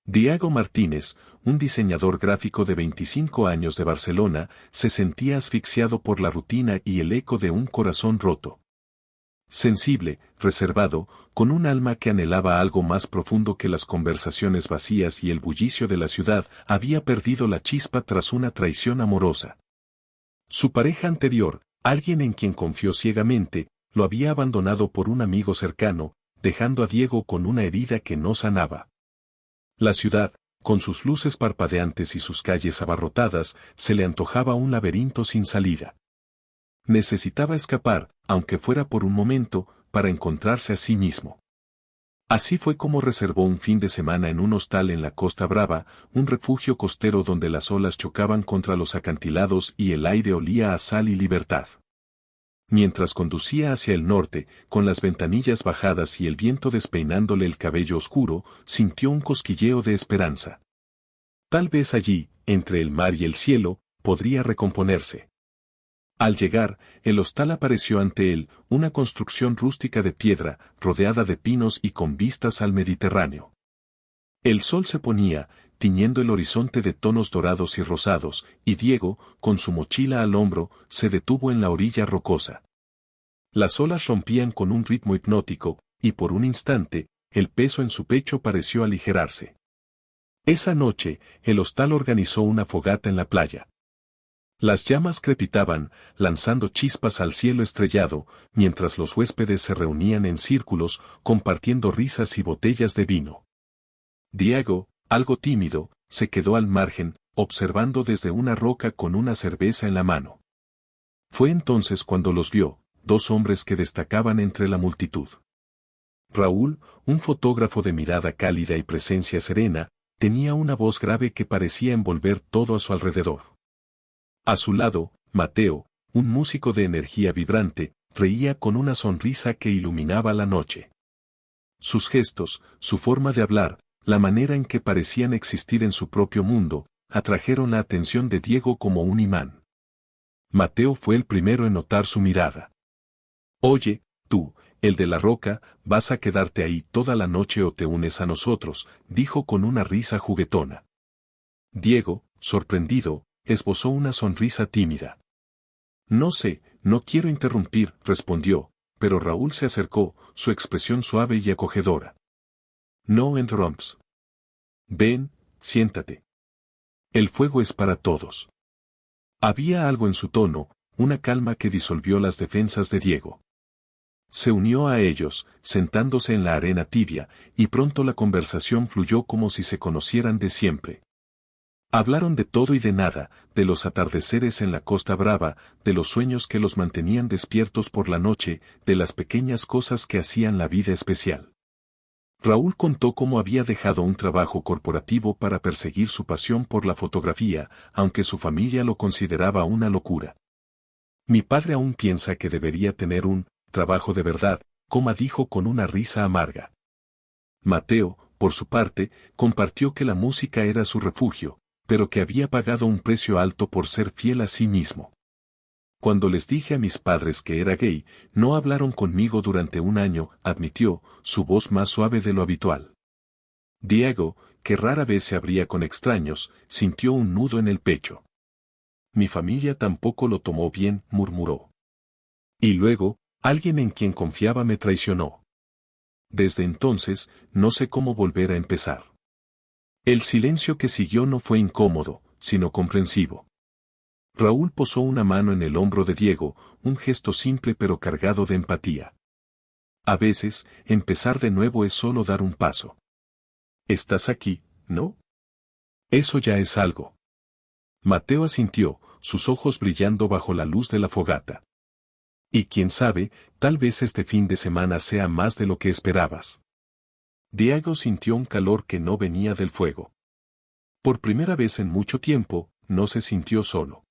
Diego Martínez, un diseñador gráfico de 25 años de Barcelona, se sentía asfixiado por la rutina y el eco de un corazón roto. Sensible, reservado, con un alma que anhelaba algo más profundo que las conversaciones vacías y el bullicio de la ciudad, había perdido la chispa tras una traición amorosa. Su pareja anterior, alguien en quien confió ciegamente, lo había abandonado por un amigo cercano, dejando a Diego con una herida que no sanaba. La ciudad, con sus luces parpadeantes y sus calles abarrotadas, se le antojaba un laberinto sin salida. Necesitaba escapar, aunque fuera por un momento, para encontrarse a sí mismo. Así fue como reservó un fin de semana en un hostal en la Costa Brava, un refugio costero donde las olas chocaban contra los acantilados y el aire olía a sal y libertad. Mientras conducía hacia el norte, con las ventanillas bajadas y el viento despeinándole el cabello oscuro, sintió un cosquilleo de esperanza. Tal vez allí, entre el mar y el cielo, podría recomponerse. Al llegar, el hostal apareció ante él, una construcción rústica de piedra, rodeada de pinos y con vistas al Mediterráneo. El sol se ponía, tiñendo el horizonte de tonos dorados y rosados, y Diego, con su mochila al hombro, se detuvo en la orilla rocosa. Las olas rompían con un ritmo hipnótico, y por un instante, el peso en su pecho pareció aligerarse. Esa noche, el hostal organizó una fogata en la playa. Las llamas crepitaban, lanzando chispas al cielo estrellado, mientras los huéspedes se reunían en círculos, compartiendo risas y botellas de vino. Diego, algo tímido, se quedó al margen, observando desde una roca con una cerveza en la mano. Fue entonces cuando los vio, dos hombres que destacaban entre la multitud. Raúl, un fotógrafo de mirada cálida y presencia serena, tenía una voz grave que parecía envolver todo a su alrededor. A su lado, Mateo, un músico de energía vibrante, reía con una sonrisa que iluminaba la noche. Sus gestos, su forma de hablar, la manera en que parecían existir en su propio mundo, atrajeron la atención de Diego como un imán. Mateo fue el primero en notar su mirada. «Oye, tú, el de la roca, ¿vas a quedarte ahí toda la noche o te unes a nosotros?», dijo con una risa juguetona. Diego, sorprendido, esbozó una sonrisa tímida. «No sé, no quiero interrumpir», respondió, pero Raúl se acercó, su expresión suave y acogedora. «No interrumps. Ven, siéntate. El fuego es para todos». Había algo en su tono, una calma que disolvió las defensas de Diego. Se unió a ellos, sentándose en la arena tibia, y pronto la conversación fluyó como si se conocieran de siempre. Hablaron de todo y de nada, de los atardeceres en la Costa Brava, de los sueños que los mantenían despiertos por la noche, de las pequeñas cosas que hacían la vida especial. Raúl contó cómo había dejado un trabajo corporativo para perseguir su pasión por la fotografía, aunque su familia lo consideraba una locura. «Mi padre aún piensa que debería tener un trabajo de verdad», dijo con una risa amarga. Mateo, por su parte, compartió que la música era su refugio, pero que había pagado un precio alto por ser fiel a sí mismo. «Cuando les dije a mis padres que era gay, no hablaron conmigo durante un año», admitió, su voz más suave de lo habitual. Diego, que rara vez se abría con extraños, sintió un nudo en el pecho. «Mi familia tampoco lo tomó bien», murmuró. «Y luego, alguien en quien confiaba me traicionó. Desde entonces, no sé cómo volver a empezar». El silencio que siguió no fue incómodo, sino comprensivo. Raúl posó una mano en el hombro de Diego, un gesto simple pero cargado de empatía. A veces, empezar de nuevo es solo dar un paso. «Estás aquí, ¿no? Eso ya es algo». Mateo asintió, sus ojos brillando bajo la luz de la fogata. «Y quién sabe, tal vez este fin de semana sea más de lo que esperabas». Diego sintió un calor que no venía del fuego. Por primera vez en mucho tiempo, no se sintió solo.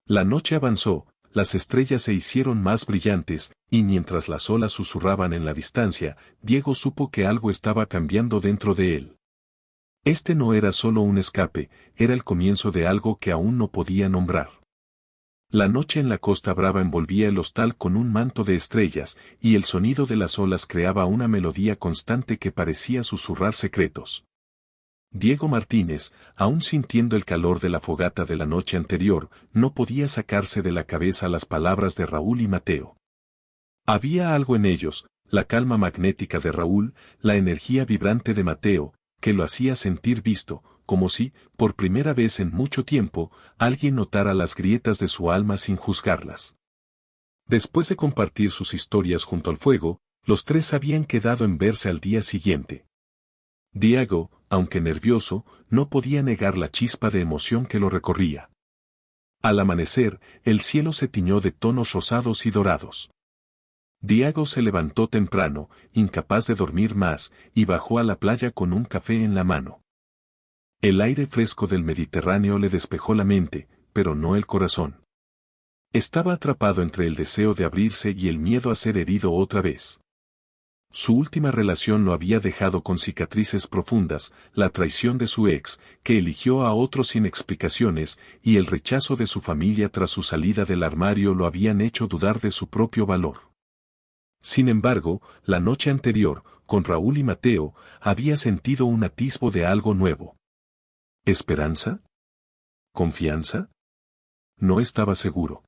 La noche avanzó, las estrellas se hicieron más brillantes, y mientras las olas susurraban en la distancia, Diego supo que algo estaba cambiando dentro de él. Este no era solo un escape, era el comienzo de algo que aún no podía nombrar. La noche en la Costa Brava envolvía el hostal con un manto de estrellas, y el sonido de las olas creaba una melodía constante que parecía susurrar secretos. Diego Martínez, aún sintiendo el calor de la fogata de la noche anterior, no podía sacarse de la cabeza las palabras de Raúl y Mateo. Había algo en ellos, la calma magnética de Raúl, la energía vibrante de Mateo, que lo hacía sentir visto, como si, por primera vez en mucho tiempo, alguien notara las grietas de su alma sin juzgarlas. Después de compartir sus historias junto al fuego, los tres habían quedado en verse al día siguiente. Diego, aunque nervioso, no podía negar la chispa de emoción que lo recorría. Al amanecer, el cielo se tiñó de tonos rosados y dorados. Diego se levantó temprano, incapaz de dormir más, y bajó a la playa con un café en la mano. El aire fresco del Mediterráneo le despejó la mente, pero no el corazón. Estaba atrapado entre el deseo de abrirse y el miedo a ser herido otra vez. Su última relación lo había dejado con cicatrices profundas, la traición de su ex, que eligió a otro sin explicaciones, y el rechazo de su familia tras su salida del armario lo habían hecho dudar de su propio valor. Sin embargo, la noche anterior, con Raúl y Mateo, había sentido un atisbo de algo nuevo. ¿Esperanza? ¿Confianza? No estaba seguro.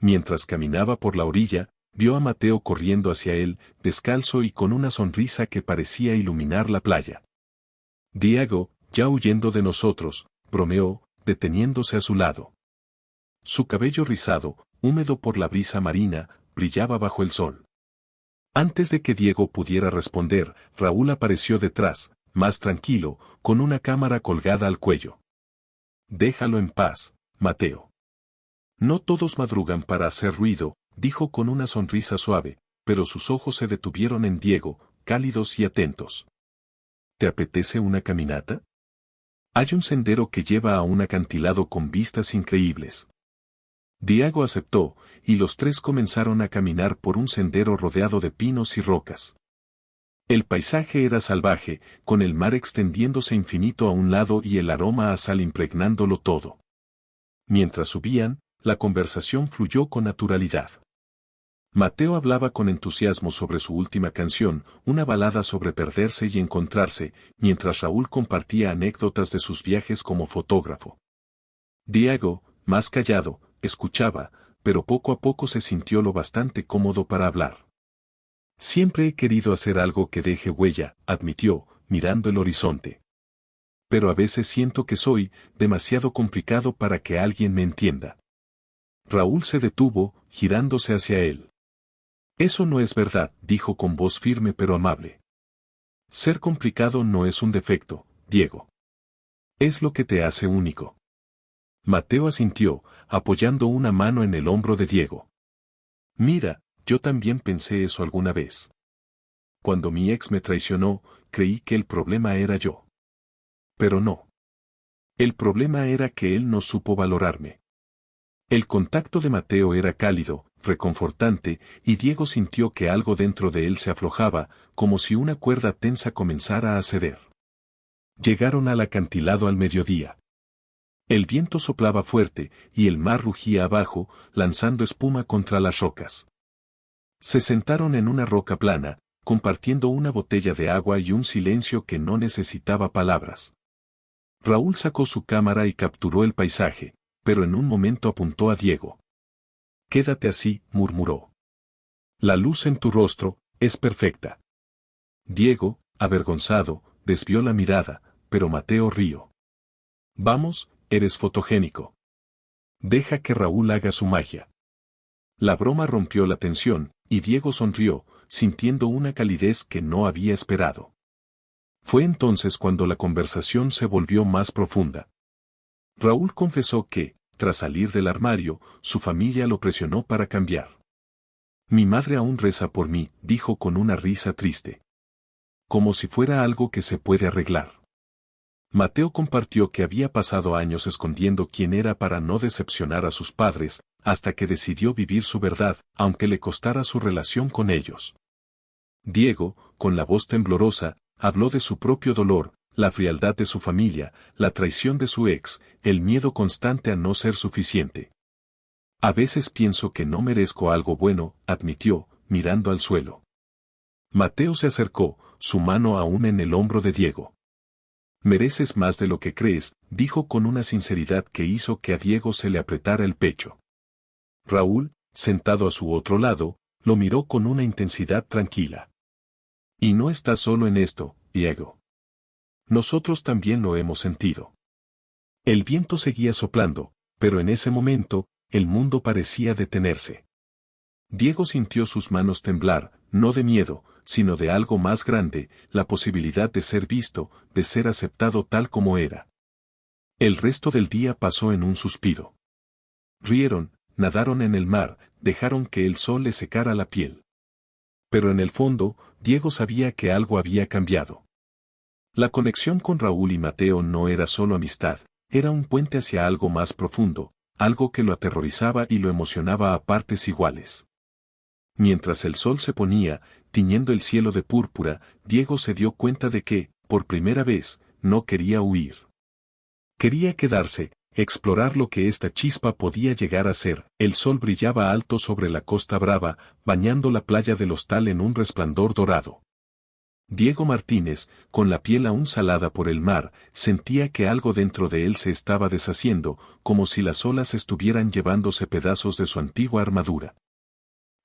Mientras caminaba por la orilla, vio a Mateo corriendo hacia él, descalzo y con una sonrisa que parecía iluminar la playa. Diego, ya huyendo de nosotros, bromeó, deteniéndose a su lado. Su cabello rizado, húmedo por la brisa marina, brillaba bajo el sol. Antes de que Diego pudiera responder, Raúl apareció detrás, más tranquilo, con una cámara colgada al cuello. Déjalo en paz, Mateo. No todos madrugan para hacer ruido, dijo con una sonrisa suave, pero sus ojos se detuvieron en Diego, cálidos y atentos. ¿Te apetece una caminata? Hay un sendero que lleva a un acantilado con vistas increíbles. Diego aceptó, y los tres comenzaron a caminar por un sendero rodeado de pinos y rocas. El paisaje era salvaje, con el mar extendiéndose infinito a un lado y el aroma a sal impregnándolo todo. Mientras subían, la conversación fluyó con naturalidad. Mateo hablaba con entusiasmo sobre su última canción, una balada sobre perderse y encontrarse, mientras Raúl compartía anécdotas de sus viajes como fotógrafo. Diego, más callado, escuchaba, pero poco a poco se sintió lo bastante cómodo para hablar. Siempre he querido hacer algo que deje huella, admitió, mirando el horizonte. Pero a veces siento que soy demasiado complicado para que alguien me entienda. Raúl se detuvo, girándose hacia él. Eso no es verdad, dijo con voz firme pero amable. Ser complicado no es un defecto, Diego. Es lo que te hace único. Mateo asintió, apoyando una mano en el hombro de Diego. Mira, yo también pensé eso alguna vez. Cuando mi ex me traicionó, creí que el problema era yo. Pero no. El problema era que él no supo valorarme. El contacto de Mateo era cálido, reconfortante, y Diego sintió que algo dentro de él se aflojaba, como si una cuerda tensa comenzara a ceder. Llegaron al acantilado al mediodía. El viento soplaba fuerte, y el mar rugía abajo, lanzando espuma contra las rocas. Se sentaron en una roca plana, compartiendo una botella de agua y un silencio que no necesitaba palabras. Raúl sacó su cámara y capturó el paisaje, pero en un momento apuntó a Diego. Quédate así, murmuró. La luz en tu rostro es perfecta. Diego, avergonzado, desvió la mirada, pero Mateo rió. Vamos, eres fotogénico. Deja que Raúl haga su magia. La broma rompió la tensión, y Diego sonrió, sintiendo una calidez que no había esperado. Fue entonces cuando la conversación se volvió más profunda. Raúl confesó que, tras salir del armario, su familia lo presionó para cambiar. Mi madre aún reza por mí, dijo con una risa triste. Como si fuera algo que se puede arreglar. Mateo compartió que había pasado años escondiendo quién era para no decepcionar a sus padres, hasta que decidió vivir su verdad, aunque le costara su relación con ellos. Diego, con la voz temblorosa, habló de su propio dolor, la frialdad de su familia, la traición de su ex, el miedo constante a no ser suficiente. A veces pienso que no merezco algo bueno, admitió, mirando al suelo. Mateo se acercó, su mano aún en el hombro de Diego. Mereces más de lo que crees, dijo con una sinceridad que hizo que a Diego se le apretara el pecho. Raúl, sentado a su otro lado, lo miró con una intensidad tranquila. Y no estás solo en esto, Diego. Nosotros también lo hemos sentido. El viento seguía soplando, pero en ese momento, el mundo parecía detenerse. Diego sintió sus manos temblar, no de miedo, sino de algo más grande, la posibilidad de ser visto, de ser aceptado tal como era. El resto del día pasó en un suspiro. Rieron, nadaron en el mar, dejaron que el sol le secara la piel. Pero en el fondo, Diego sabía que algo había cambiado. La conexión con Raúl y Mateo no era solo amistad, era un puente hacia algo más profundo, algo que lo aterrorizaba y lo emocionaba a partes iguales. Mientras el sol se ponía, tiñendo el cielo de púrpura, Diego se dio cuenta de que, por primera vez, no quería huir. Quería quedarse, explorar lo que esta chispa podía llegar a ser. El sol brillaba alto sobre la Costa Brava, bañando la playa del Hostal en un resplandor dorado. Diego Martínez, con la piel aún salada por el mar, sentía que algo dentro de él se estaba deshaciendo, como si las olas estuvieran llevándose pedazos de su antigua armadura.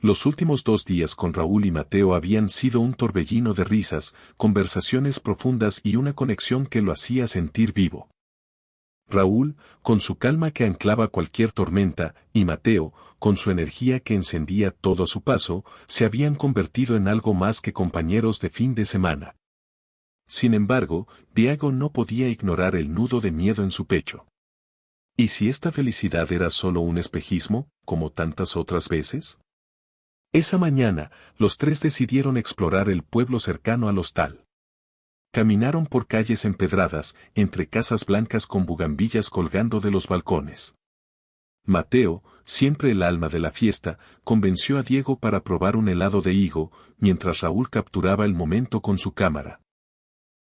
Los últimos 2 días con Raúl y Mateo habían sido un torbellino de risas, conversaciones profundas y una conexión que lo hacía sentir vivo. Raúl, con su calma que anclaba cualquier tormenta, y Mateo, con su energía que encendía todo a su paso, se habían convertido en algo más que compañeros de fin de semana. Sin embargo, Diego no podía ignorar el nudo de miedo en su pecho. ¿Y si esta felicidad era solo un espejismo, como tantas otras veces? Esa mañana, los 3 decidieron explorar el pueblo cercano al hostal. Caminaron por calles empedradas, entre casas blancas con bugambillas colgando de los balcones. Mateo, siempre el alma de la fiesta, convenció a Diego para probar un helado de higo, mientras Raúl capturaba el momento con su cámara.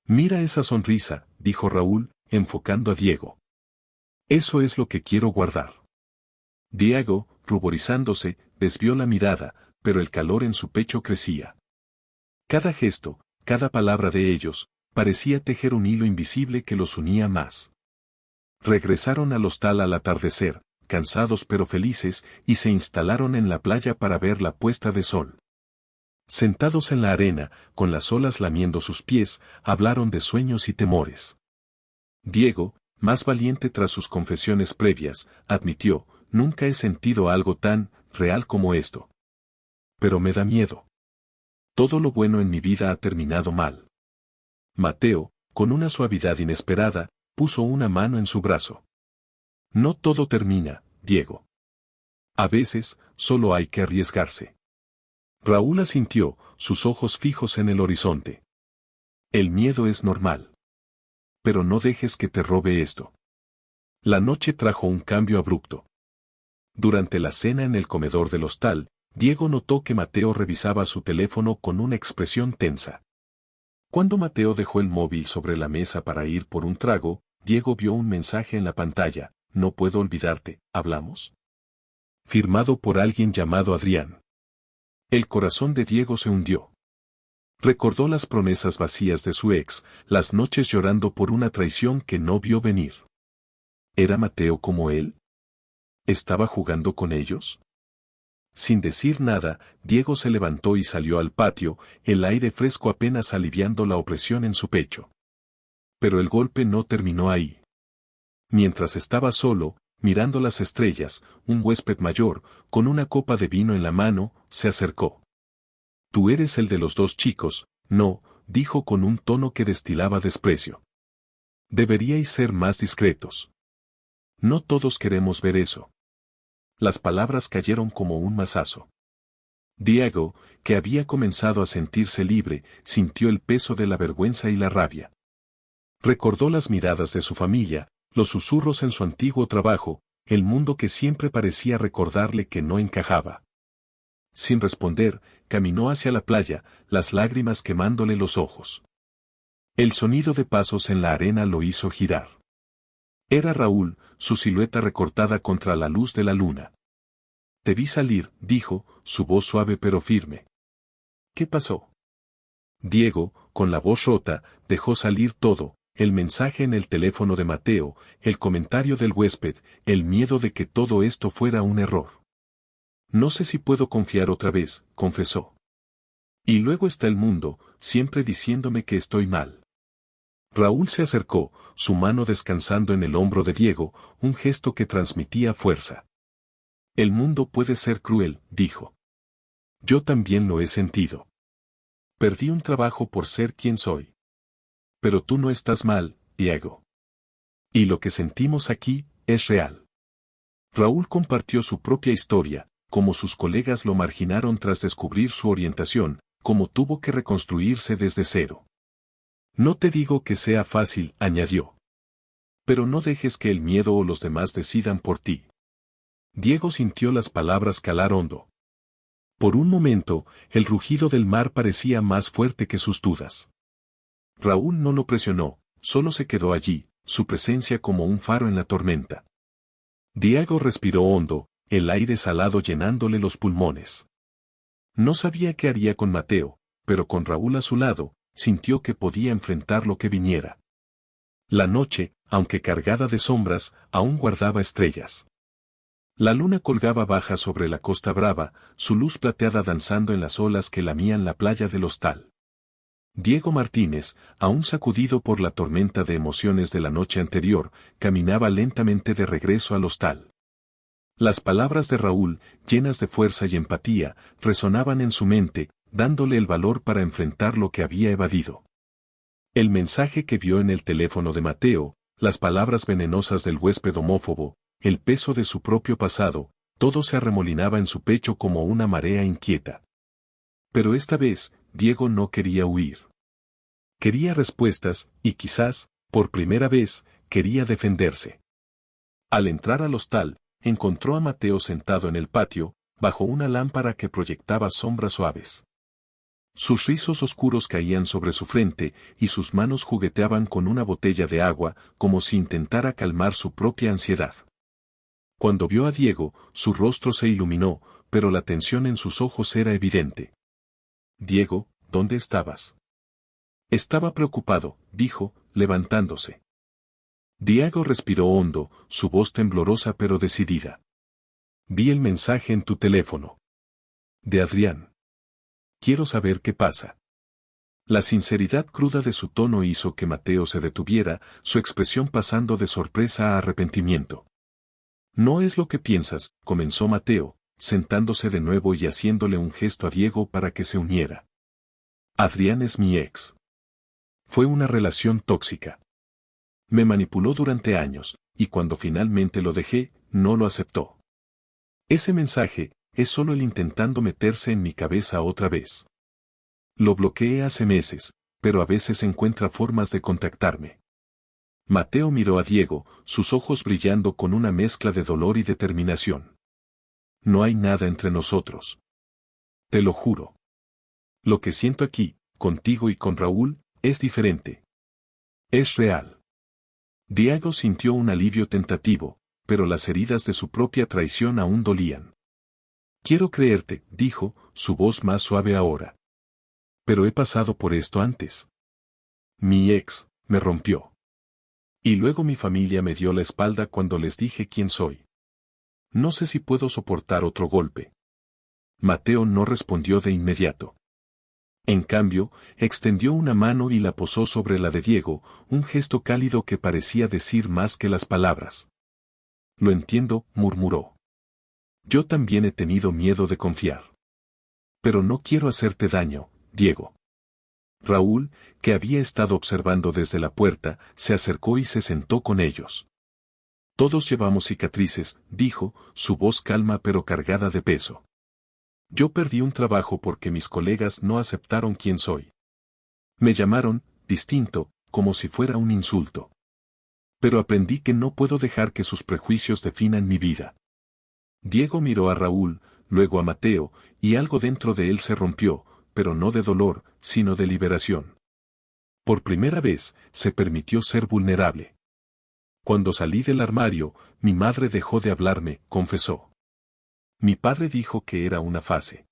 «Mira esa sonrisa», dijo Raúl, enfocando a Diego. «Eso es lo que quiero guardar». Diego, ruborizándose, desvió la mirada, pero el calor en su pecho crecía. Cada gesto, cada palabra de ellos, parecía tejer un hilo invisible que los unía más. Regresaron al hostal al atardecer, cansados pero felices, y se instalaron en la playa para ver la puesta de sol. Sentados en la arena, con las olas lamiendo sus pies, hablaron de sueños y temores. Diego, más valiente tras sus confesiones previas, admitió, «Nunca he sentido algo tan real como esto. Pero me da miedo. Todo lo bueno en mi vida ha terminado mal». Mateo, con una suavidad inesperada, puso una mano en su brazo. «No todo termina, Diego. A veces, solo hay que arriesgarse». Raúl asintió, sus ojos fijos en el horizonte. «El miedo es normal. Pero no dejes que te robe esto». La noche trajo un cambio abrupto. Durante la cena en el comedor del hostal, Diego notó que Mateo revisaba su teléfono con una expresión tensa. Cuando Mateo dejó el móvil sobre la mesa para ir por un trago, Diego vio un mensaje en la pantalla: «No puedo olvidarte, ¿hablamos?». Firmado por alguien llamado Adrián. El corazón de Diego se hundió. Recordó las promesas vacías de su ex, las noches llorando por una traición que no vio venir. ¿Era Mateo como él? ¿Estaba jugando con ellos? Sin decir nada, Diego se levantó y salió al patio, el aire fresco apenas aliviando la opresión en su pecho. Pero el golpe no terminó ahí. Mientras estaba solo, mirando las estrellas, un huésped mayor, con una copa de vino en la mano, se acercó. «Tú eres el de los 2 chicos, ¿no?», dijo con un tono que destilaba desprecio. «Deberíais ser más discretos. No todos queremos ver eso». Las palabras cayeron como un mazazo. Diego, que había comenzado a sentirse libre, sintió el peso de la vergüenza y la rabia. Recordó las miradas de su familia, los susurros en su antiguo trabajo, el mundo que siempre parecía recordarle que no encajaba. Sin responder, caminó hacia la playa, las lágrimas quemándole los ojos. El sonido de pasos en la arena lo hizo girar. Era Raúl, su silueta recortada contra la luz de la luna. «Te vi salir», dijo, su voz suave pero firme. «¿Qué pasó?». Diego, con la voz rota, dejó salir todo: El mensaje en el teléfono de Mateo, el comentario del huésped, el miedo de que todo esto fuera un error. No sé si puedo confiar otra vez, confesó. Y luego está el mundo, siempre diciéndome que estoy mal. Raúl se acercó, su mano descansando en el hombro de Diego, un gesto que transmitía fuerza. El mundo puede ser cruel, dijo. Yo también lo he sentido. Perdí un trabajo por ser quien soy. Pero tú no estás mal, Diego. Y lo que sentimos aquí, es real. Raúl compartió su propia historia, cómo sus colegas lo marginaron tras descubrir su orientación, cómo tuvo que reconstruirse desde cero. No te digo que sea fácil, añadió. Pero no dejes que el miedo o los demás decidan por ti. Diego sintió las palabras calar hondo. Por un momento, el rugido del mar parecía más fuerte que sus dudas. Raúl no lo presionó, solo se quedó allí, su presencia como un faro en la tormenta. Diego respiró hondo, el aire salado llenándole los pulmones. No sabía qué haría con Mateo, pero con Raúl a su lado, sintió que podía enfrentar lo que viniera. La noche, aunque cargada de sombras, aún guardaba estrellas. La luna colgaba baja sobre la Costa Brava, su luz plateada danzando en las olas que lamían la playa del hostal. Diego Martínez, aún sacudido por la tormenta de emociones de la noche anterior, caminaba lentamente de regreso al hostal. Las palabras de Raúl, llenas de fuerza y empatía, resonaban en su mente, dándole el valor para enfrentar lo que había evadido. El mensaje que vio en el teléfono de Mateo, las palabras venenosas del huésped homófobo, el peso de su propio pasado, todo se arremolinaba en su pecho como una marea inquieta. Pero esta vez, Diego no quería huir. Quería respuestas, y quizás, por primera vez, quería defenderse. Al entrar al hostal, encontró a Mateo sentado en el patio, bajo una lámpara que proyectaba sombras suaves. Sus rizos oscuros caían sobre su frente, y sus manos jugueteaban con una botella de agua, como si intentara calmar su propia ansiedad. Cuando vio a Diego, su rostro se iluminó, pero la tensión en sus ojos era evidente. Diego, ¿dónde estabas? Estaba preocupado, dijo, levantándose. Diego respiró hondo, su voz temblorosa pero decidida. Vi el mensaje en tu teléfono. De Adrián. Quiero saber qué pasa. La sinceridad cruda de su tono hizo que Mateo se detuviera, su expresión pasando de sorpresa a arrepentimiento. No es lo que piensas, comenzó Mateo, sentándose de nuevo y haciéndole un gesto a Diego para que se uniera. Adrián es mi ex. Fue una relación tóxica. Me manipuló durante años, y cuando finalmente lo dejé, no lo aceptó. Ese mensaje, es solo él intentando meterse en mi cabeza otra vez. Lo bloqueé hace meses, pero a veces encuentra formas de contactarme. Mateo miró a Diego, sus ojos brillando con una mezcla de dolor y determinación. No hay nada entre nosotros. Te lo juro. Lo que siento aquí, contigo y con Raúl, es diferente. Es real. Diego sintió un alivio tentativo, pero las heridas de su propia traición aún dolían. Quiero creerte, dijo, su voz más suave ahora. Pero he pasado por esto antes. Mi ex, me rompió. Y luego mi familia me dio la espalda cuando les dije quién soy. No sé si puedo soportar otro golpe. Mateo no respondió de inmediato. En cambio, extendió una mano y la posó sobre la de Diego, un gesto cálido que parecía decir más que las palabras. Lo entiendo, murmuró. Yo también he tenido miedo de confiar. Pero no quiero hacerte daño, Diego. Raúl, que había estado observando desde la puerta, se acercó y se sentó con ellos. Todos llevamos cicatrices, dijo, su voz calma pero cargada de peso. Yo perdí un trabajo porque mis colegas no aceptaron quién soy. Me llamaron, distinto, como si fuera un insulto. Pero aprendí que no puedo dejar que sus prejuicios definan mi vida. Diego miró a Raúl, luego a Mateo, y algo dentro de él se rompió, pero no de dolor, sino de liberación. Por primera vez, se permitió ser vulnerable. Cuando salí del armario, mi madre dejó de hablarme, confesó. Mi padre dijo que era una fase.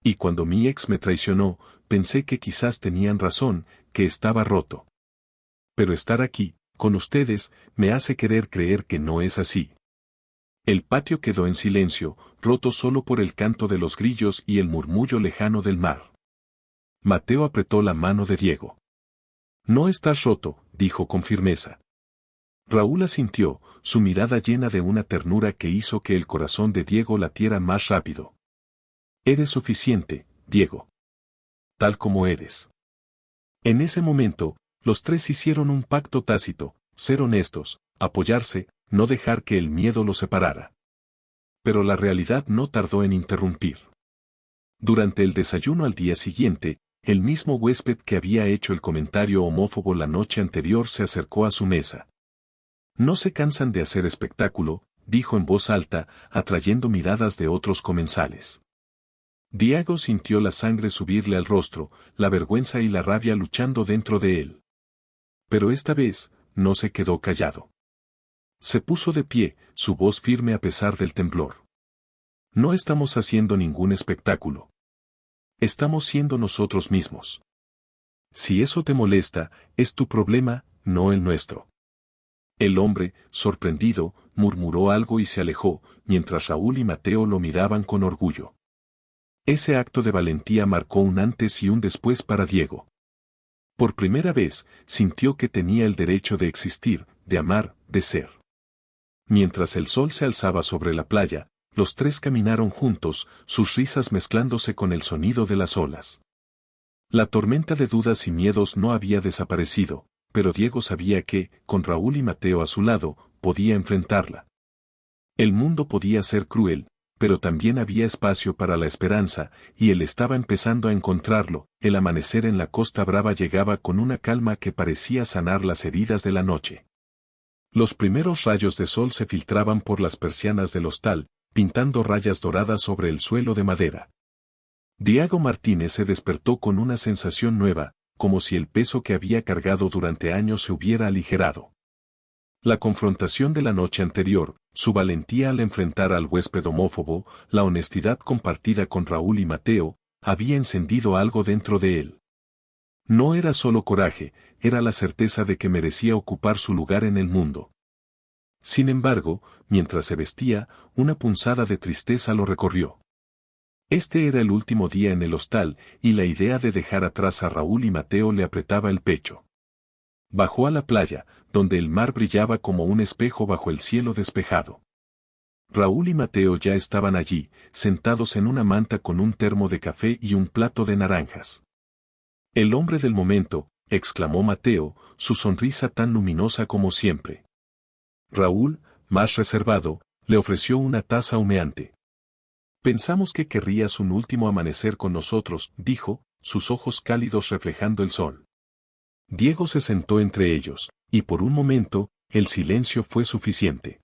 Y cuando mi ex me traicionó, pensé que quizás tenían razón, que estaba roto. Pero estar aquí, con ustedes, me hace querer creer que no es así. El patio quedó en silencio, roto solo por el canto de los grillos y el murmullo lejano del mar. Mateo apretó la mano de Diego. No estás roto, dijo con firmeza. Raúl asintió, su mirada llena de una ternura que hizo que el corazón de Diego latiera más rápido. Eres suficiente, Diego. Tal como eres. En ese momento, los tres hicieron un pacto tácito, ser honestos, apoyarse, no dejar que el miedo los separara. Pero la realidad no tardó en interrumpir. Durante el desayuno al día siguiente, el mismo huésped que había hecho el comentario homófobo la noche anterior se acercó a su mesa. No se cansan de hacer espectáculo, dijo en voz alta, atrayendo miradas de otros comensales. Diego sintió la sangre subirle al rostro, la vergüenza y la rabia luchando dentro de él. Pero esta vez, no se quedó callado. Se puso de pie, su voz firme a pesar del temblor. No estamos haciendo ningún espectáculo. Estamos siendo nosotros mismos. Si eso te molesta, es tu problema, no el nuestro. El hombre, sorprendido, murmuró algo y se alejó, mientras Raúl y Mateo lo miraban con orgullo. Ese acto de valentía marcó un antes y un después para Diego. Por primera vez, sintió que tenía el derecho de existir, de amar, de ser. Mientras el sol se alzaba sobre la playa, los tres caminaron juntos, sus risas mezclándose con el sonido de las olas. La tormenta de dudas y miedos no había desaparecido, pero Diego sabía que, con Raúl y Mateo a su lado, podía enfrentarla. El mundo podía ser cruel, pero también había espacio para la esperanza, y él estaba empezando a encontrarlo. El amanecer en la Costa Brava llegaba con una calma que parecía sanar las heridas de la noche. Los primeros rayos de sol se filtraban por las persianas del hostal, pintando rayas doradas sobre el suelo de madera. Diego Martínez se despertó con una sensación nueva, como si el peso que había cargado durante años se hubiera aligerado. La confrontación de la noche anterior, su valentía al enfrentar al huésped homófobo, la honestidad compartida con Raúl y Mateo, había encendido algo dentro de él. No era solo coraje, era la certeza de que merecía ocupar su lugar en el mundo. Sin embargo, mientras se vestía, una punzada de tristeza lo recorrió. Este era el último día en el hostal, y la idea de dejar atrás a Raúl y Mateo le apretaba el pecho. Bajó a la playa, donde el mar brillaba como un espejo bajo el cielo despejado. Raúl y Mateo ya estaban allí, sentados en una manta con un termo de café y un plato de naranjas. El hombre del momento, exclamó Mateo, su sonrisa tan luminosa como siempre. Raúl, más reservado, le ofreció una taza humeante. Pensamos que querrías un último amanecer con nosotros, dijo, sus ojos cálidos reflejando el sol. Diego se sentó entre ellos, y por un momento, el silencio fue suficiente.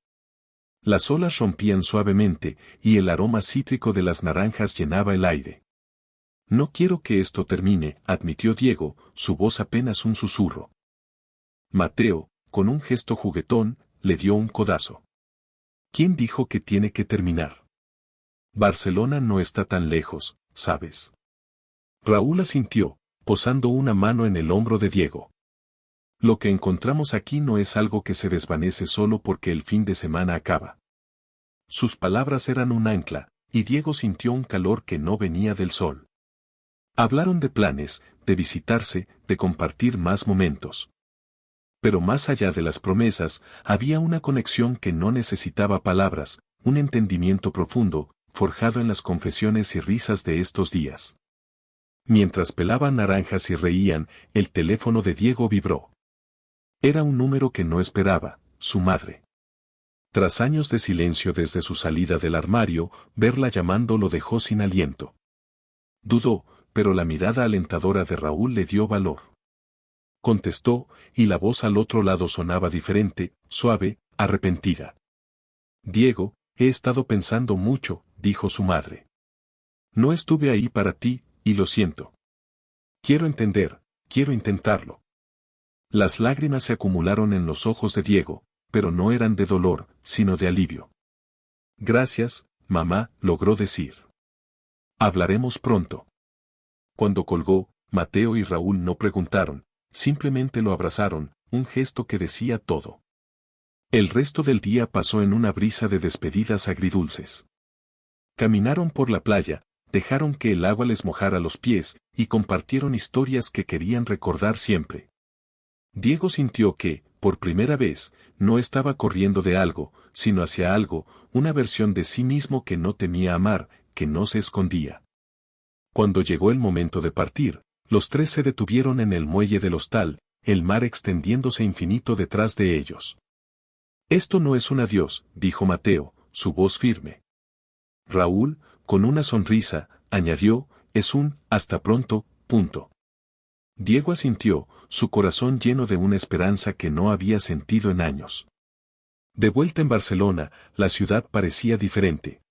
Las olas rompían suavemente, y el aroma cítrico de las naranjas llenaba el aire. No quiero que esto termine, admitió Diego, su voz apenas un susurro. Mateo, con un gesto juguetón, le dio un codazo. ¿Quién dijo que tiene que terminar? Barcelona no está tan lejos, ¿sabes? Raúl asintió, posando una mano en el hombro de Diego. Lo que encontramos aquí no es algo que se desvanece solo porque el fin de semana acaba. Sus palabras eran un ancla, y Diego sintió un calor que no venía del sol. Hablaron de planes, de visitarse, de compartir más momentos. Pero más allá de las promesas, había una conexión que no necesitaba palabras, un entendimiento profundo, forjado en las confesiones y risas de estos días. Mientras pelaban naranjas y reían, el teléfono de Diego vibró. Era un número que no esperaba, su madre. Tras años de silencio desde su salida del armario, verla llamando lo dejó sin aliento. Dudó, pero la mirada alentadora de Raúl le dio valor. Contestó, y la voz al otro lado sonaba diferente, suave, arrepentida. Diego, he estado pensando mucho, dijo su madre. No estuve ahí para ti, y lo siento. Quiero entender, quiero intentarlo. Las lágrimas se acumularon en los ojos de Diego, pero no eran de dolor, sino de alivio. Gracias, mamá, logró decir. Hablaremos pronto. Cuando colgó, Mateo y Raúl no preguntaron, simplemente lo abrazaron, un gesto que decía todo. El resto del día pasó en una brisa de despedidas agridulces. Caminaron por la playa, dejaron que el agua les mojara los pies, y compartieron historias que querían recordar siempre. Diego sintió que, por primera vez, no estaba corriendo de algo, sino hacia algo, una versión de sí mismo que no temía amar, que no se escondía. Cuando llegó el momento de partir, los tres se detuvieron en el muelle del hostal, el mar extendiéndose infinito detrás de ellos. Esto no es un adiós, dijo Mateo, su voz firme. Raúl, con una sonrisa, añadió, es un hasta pronto, punto. Diego asintió, su corazón lleno de una esperanza que no había sentido en años. De vuelta en Barcelona, la ciudad parecía diferente.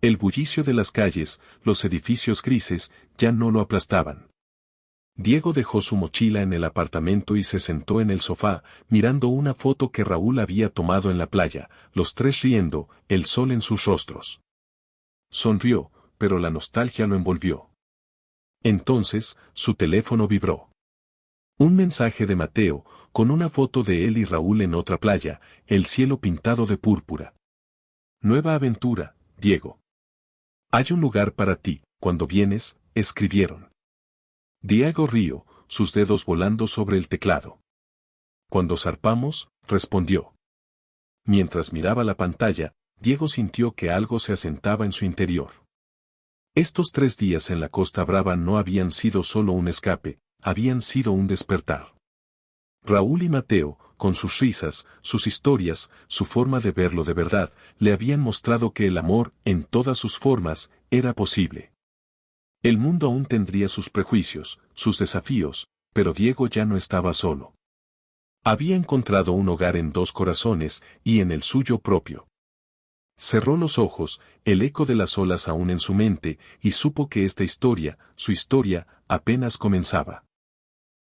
El bullicio de las calles, los edificios grises, ya no lo aplastaban. Diego dejó su mochila en el apartamento y se sentó en el sofá, mirando una foto que Raúl había tomado en la playa, los tres riendo, el sol en sus rostros. Sonrió, pero la nostalgia lo envolvió. Entonces, su teléfono vibró. Un mensaje de Mateo, con una foto de él y Raúl en otra playa, el cielo pintado de púrpura. Nueva aventura, Diego. Hay un lugar para ti, cuando vienes, escribieron. Diego rió, sus dedos volando sobre el teclado. Cuando zarpamos, respondió. Mientras miraba la pantalla, Diego sintió que algo se asentaba en su interior. Estos 3 días en la Costa Brava no habían sido solo un escape, habían sido un despertar. Raúl y Mateo, con sus risas, sus historias, su forma de verlo de verdad, le habían mostrado que el amor, en todas sus formas, era posible. El mundo aún tendría sus prejuicios, sus desafíos, pero Diego ya no estaba solo. Había encontrado un hogar en 2 corazones y en el suyo propio. Cerró los ojos, el eco de las olas aún en su mente, y supo que esta historia, su historia, apenas comenzaba.